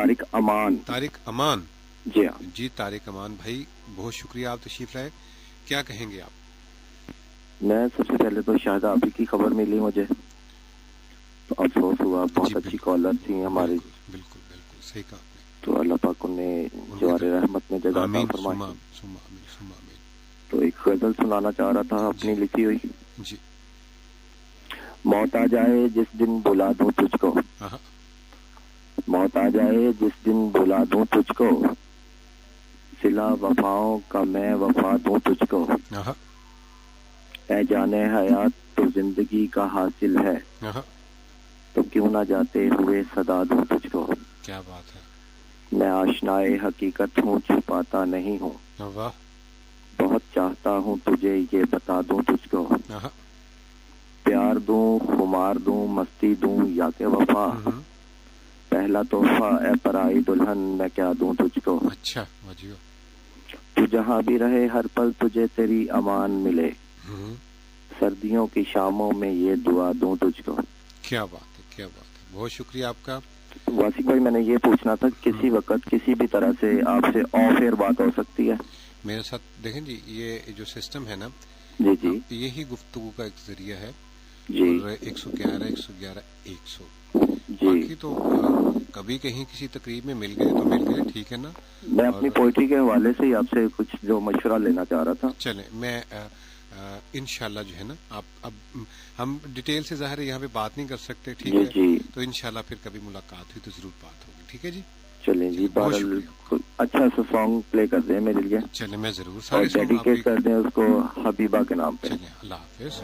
طارق امان. طارق امان جی ہاں جی. طارق امان بھائی بہت شکریہ, آپ تشریف لائے. کیا کہیں گے آپ؟ میں سب سے پہلے تو شاہد آپ کی خبر ملی مجھے تو افسوس ہوا, بہت اچھی کالر تھی ہماری. بالکل بالکل صحیح کہا آپ نے. تو اللہ پاک انہیں جوار رحمت میں جگہ عطا فرمائے. آمین. تو ایک غزل سنانا چاہ رہا تھا اپنی لکھی ہوئی. جی. موت آ جائے جس دن بلا دوں تجھ کو, موت آ جائے جس دن بلا دوں تجھ کو, صلہ وفاؤں کا میں وفا دوں تجھ کو. اے جانے حیات تو زندگی کا حاصل ہے, تو کیوں نہ جاتے ہوئے صدا دوں تجھ کو. کیا بات ہے. میں آشنائے حقیقت ہوں, چھپاتا نہیں ہوں. بہت چاہتا ہوں تجھے یہ بتا دوں تجھ کو. پیار دوں, خمار دوں, مستی دوں یا کہ وفا, پہلا تحفہ اے پرائی دلہن میں کیا دوں تجھ کو. اچھا تو جہاں بھی رہے ہر پل تجھے تیری امان ملے, سردیوں کی شاموں میں یہ دعا دوں تجھ کو. کیا بات ہے, کیا بات ہے, بہت شکریہ آپ کا. واسق بھائی میں نے یہ پوچھنا تھا, کسی وقت کسی بھی طرح سے آپ سے آف ایئر بات ہو سکتی ہے میرے ساتھ؟ دیکھیں جی, یہ جو سسٹم ہے نا, جی جی یہی گفتگو کا ایک ذریعہ ہے. جی 111 111 100. جی باقی تو کبھی کہیں کسی تقریب میں مل گئے تو مل گئے, ٹھیک ہے نا. میں اپنی پوئٹری کے حوالے سے ہی آپ سے کچھ جو مشورہ لینا چاہ رہا تھا. چلیں, میں انشاءاللہ جو ہے نا, آپ اب ہم ڈیٹیل سے ظاہر ہے یہاں پہ بات نہیں کر سکتے, ٹھیک ہے, جی تو انشاءاللہ پھر کبھی ملاقات ہوئی تو ضرور بات ہوگی, ٹھیک ہے جی. چلیں جی, بہت بہرحال شکریہ. اچھا سا سانگ پلے کر دیں میرے لیے, چلیں میں ضرور اور سارے سانگ آپ ڈیڈیکیٹ کر دیں اس کو حبیبہ کے نام پہ. چلیں, اللہ حافظ.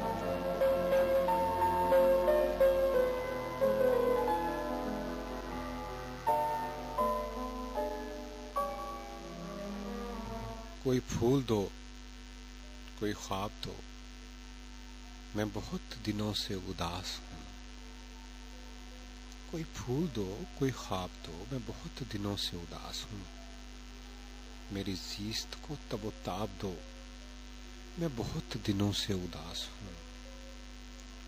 کوئی پھول دو, کوئی خواب دو, میں بہت دنوں سے اداس ہوں. کوئی پھول دو, کوئی خواب دو, میں بہت دنوں سے اداس ہوں. میری زیست کو تب و تاب دو, میں بہت دنوں سے اداس ہوں.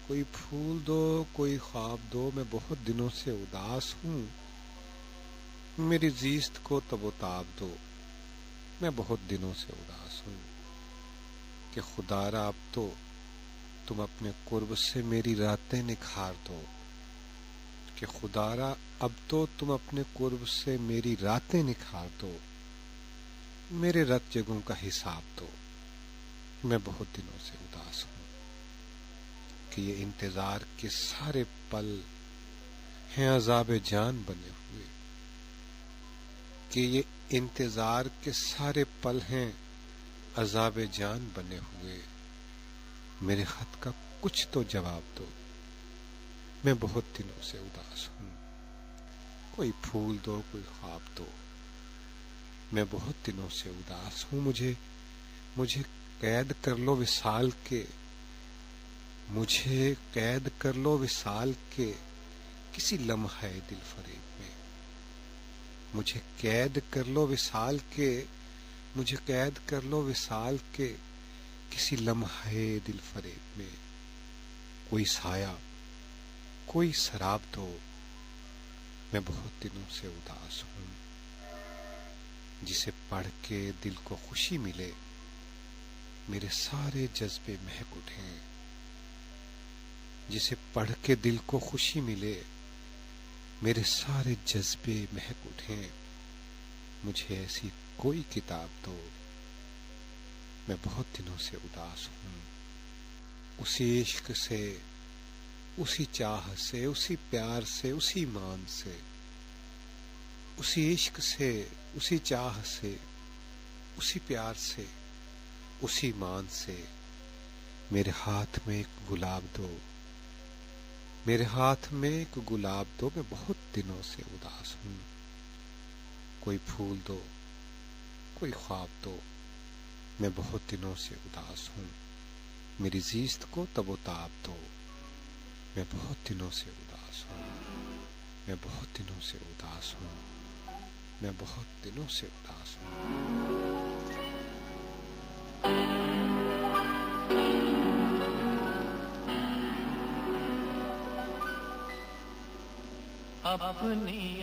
کوئی پھول دو, کوئی خواب دو, میں بہت دنوں سے اداس ہوں. میری زیست کو تب و تاب دو, میں بہت دنوں سے اداس ہوں. کہ خدارا اب تو تم اپنے قرب سے میری راتیں نکھار دو. کہ خدارا اب تو تم اپنے قرب سے میری راتیں نکھار دو. میرے رت جگہوں کا حساب دو, میں بہت دنوں سے اداس ہوں. کہ یہ انتظار کے سارے پل ہیں عذاب جان بنے ہوئے. کہ یہ انتظار کے سارے پل ہیں عذاب جان بنے ہوئے. میرے خط کا کچھ تو جواب دو, میں بہت دنوں سے اداس ہوں. کوئی پھول دو, کوئی خواب دو, میں بہت دنوں سے اداس ہوں. مجھے قید کر لو وصال کے, مجھے قید کر لو وصال کے کسی لمحے دل فریب میں. مجھے قید کر لو وصال کے, مجھے قید کر لو وصال کے کسی لمحے دل فریب میں. کوئی سایہ, کوئی سراب دو, میں بہت دنوں سے اداس ہوں. جسے پڑھ کے دل کو خوشی ملے, میرے سارے جذبے مہک اٹھیں. جسے پڑھ کے دل کو خوشی ملے, میرے سارے جذبے مہک اٹھیں. مجھے ایسی کوئی کتاب دو, میں بہت دنوں سے اداس ہوں. اسی عشق سے, اسی چاہ سے, اسی پیار سے, اسی ایمان سے, اسی عشق سے, اسی چاہ سے, اسی پیار سے, اسی ایمان سے. میرے ہاتھ میں ایک گلاب دو, میرے ہاتھ میں ایک گلاب دو, میں بہت دنوں سے اداس ہوں. کوئی پھول دو, کوئی خواب دو, میں بہت دنوں سے اداس ہوں. میری زیست کو تب و تاب دو, میں بہت دنوں سے اداس ہوں. میں بہت دنوں سے اداس ہوں. میں بہت دنوں سے اداس ہوں. اپنی